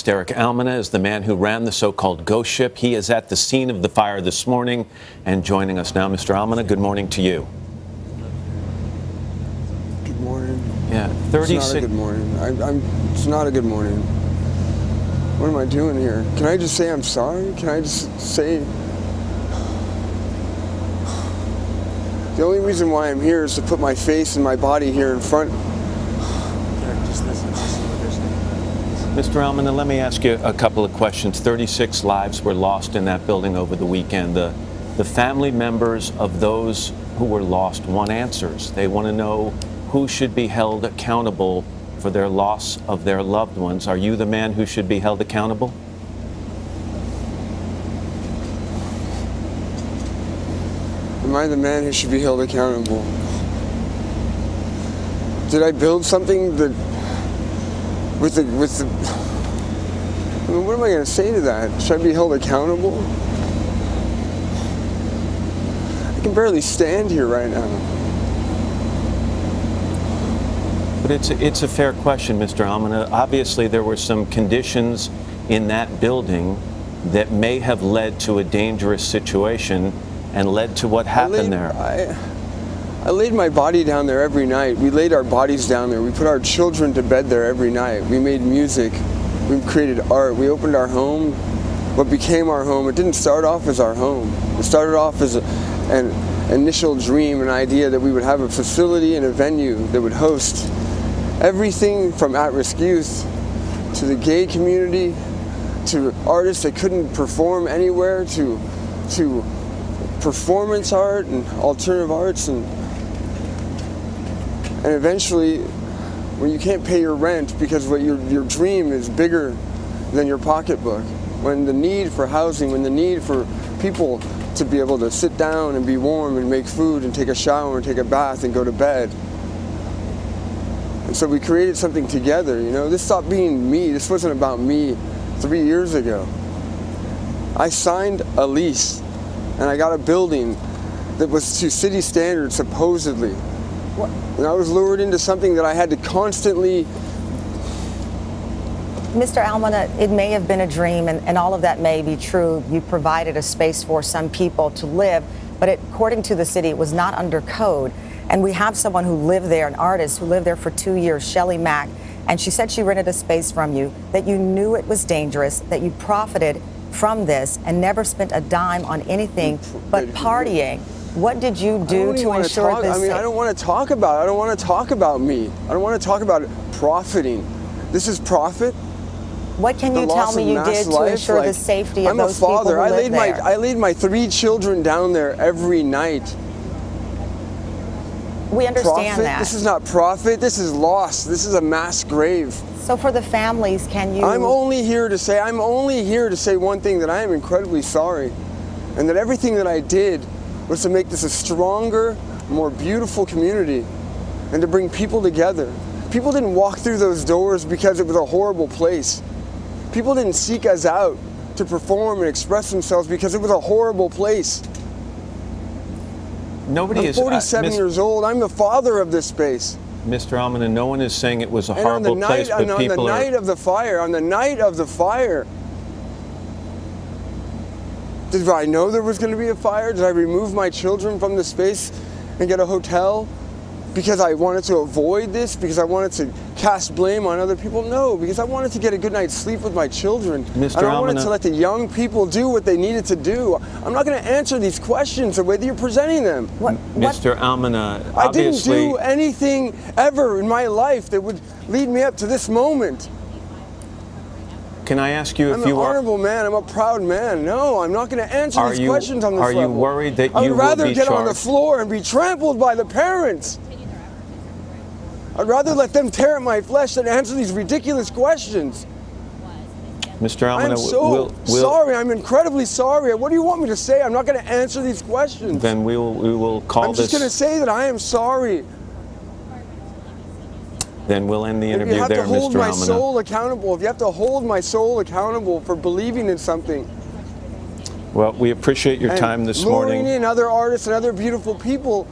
Derick Almena is the man who ran the so-called ghost ship. He is at the scene of the fire this morning and joining us now. Mr. Almena, good morning to you. Good morning. Yeah, 36. It's not a good morning. It's not a good morning. What am I doing here? Can I just say I'm sorry? Can I just say... The only reason why I'm here is to put my face and my body here in front. Just listen. Mr. Almena, let me ask you a couple of questions. 36 lives were lost in that building over the weekend. The family members of those who were lost want answers. They want to know who should be held accountable for their loss of their loved ones. Are you the man who should be held accountable? Am I the man who should be held accountable? Did I build something that with the I mean, what am I going to say to that? Should I be held accountable? I can barely stand here right now. But it's a fair question, Mr. Almena. Obviously, there were some conditions in that building that may have led to a dangerous situation and led to what happened there. I laid my body down there every night. We laid our bodies down there. We put our children to bed there every night. We made music. We created art. We opened our home. What became our home, it didn't start off as our home. It started off as an initial dream, an idea that we would have a facility and a venue that would host everything from at-risk youth to the gay community to artists that couldn't perform anywhere to performance art and alternative arts, and eventually when you can't pay your rent because what your dream is bigger than your pocketbook, when the need for housing, when the need for people to be able to sit down and be warm and make food and take a shower and take a bath and go to bed. And so we created something together, you know. This stopped being me. This wasn't about me 3 years ago. I signed a lease and I got a building that was to city standards, supposedly. And I was lured into something that I had to constantly... Mr. Almena, it may have been a dream, and all of that may be true. You provided a space for some people to live, but according to the city, it was not under code. And we have someone who lived there, an artist who lived there for 2 years, Shelly Mack, and she said she rented a space from you, that you knew it was dangerous, that you profited from this and never spent a dime on anything but partying. What did you do to ensure this? I mean, I don't want to talk about it. I don't want to talk about me. I don't want to talk about profiting. This is profit. What can you tell me you did to ensure the safety of those people who live there? I laid my 3 children down there every night. We understand that. This is not profit. This is loss. This is a mass grave. So for the families, can you... I'm only here to say one thing, that I am incredibly sorry. And that everything that I did was to make this a stronger, more beautiful community and to bring people together. People didn't walk through those doors because it was a horrible place. People didn't seek us out to perform and express themselves because it was a horrible place. I'm 47 years old. I'm the father of this space. Mr. Almena, no one is saying it was a horrible place, but people are... on the night of the fire, did I know there was going to be a fire? Did I remove my children from the space and get a hotel because I wanted to avoid this? Because I wanted to cast blame on other people? No, because I wanted to get a good night's sleep with my children. Mr. And I wanted to let the young people do what they needed to do. I'm not going to answer these questions the way that you're presenting them. Mr. Almena, obviously... I didn't do anything ever in my life that would lead me up to this moment. Can I ask you if you are... I'm an honorable man. I'm a proud man. No, I'm not going to answer these questions on this level. Are you worried that you will be charged? I would rather get on the floor and be trampled by the parents. I'd rather let them tear at my flesh than answer these ridiculous questions. Mr. Almena, I'm so sorry. I'm incredibly sorry. What do you want me to say? I'm not going to answer these questions. Then we will call this... I'm just going to say that I am sorry. Then we'll end the interview there, Mr. Almena. If you have to hold my soul accountable, if you have to hold my soul accountable for believing in something. Well, we appreciate your time this morning. Luring in other artists and other beautiful people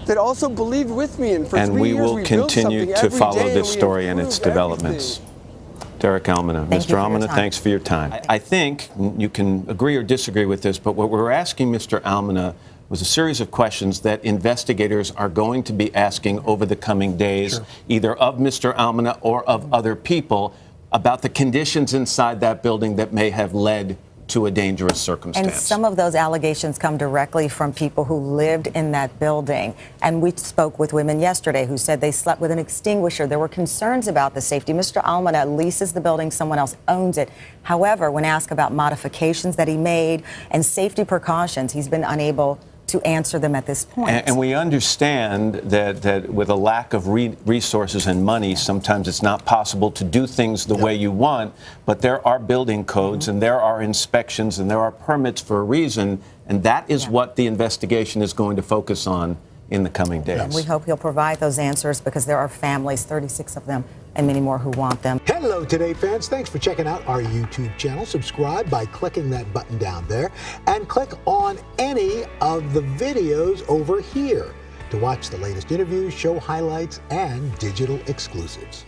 that also believed with me. And for 3 years, we will continue to follow this story and its developments. Derick Almena. Thank you Mr. for your Almena, time. thanks for your time. I think you can agree or disagree with this, but what we're asking Mr. Almena was a series of questions that investigators are going to be asking over the coming days, either of Mr. Almena or of other people, about the conditions inside that building that may have led to a dangerous circumstance. And some of those allegations come directly from people who lived in that building. And we spoke with women yesterday who said they slept with an extinguisher. There were concerns about the safety. Mr. Almena leases the building, someone else owns it. However, when asked about modifications that he made and safety precautions, he's been unable to answer them at this point. And we understand that with a lack of resources and money, sometimes it's not possible to do things the way you want, but there are building codes and there are inspections and there are permits for a reason, and that is what the investigation is going to focus on in the coming days. And we hope he'll provide those answers because there are families, 36 of them, and many more who want them. Hello, Today fans. Thanks for checking out our YouTube channel. Subscribe by clicking that button down there and click on any of the videos over here to watch the latest interviews, show highlights, and digital exclusives.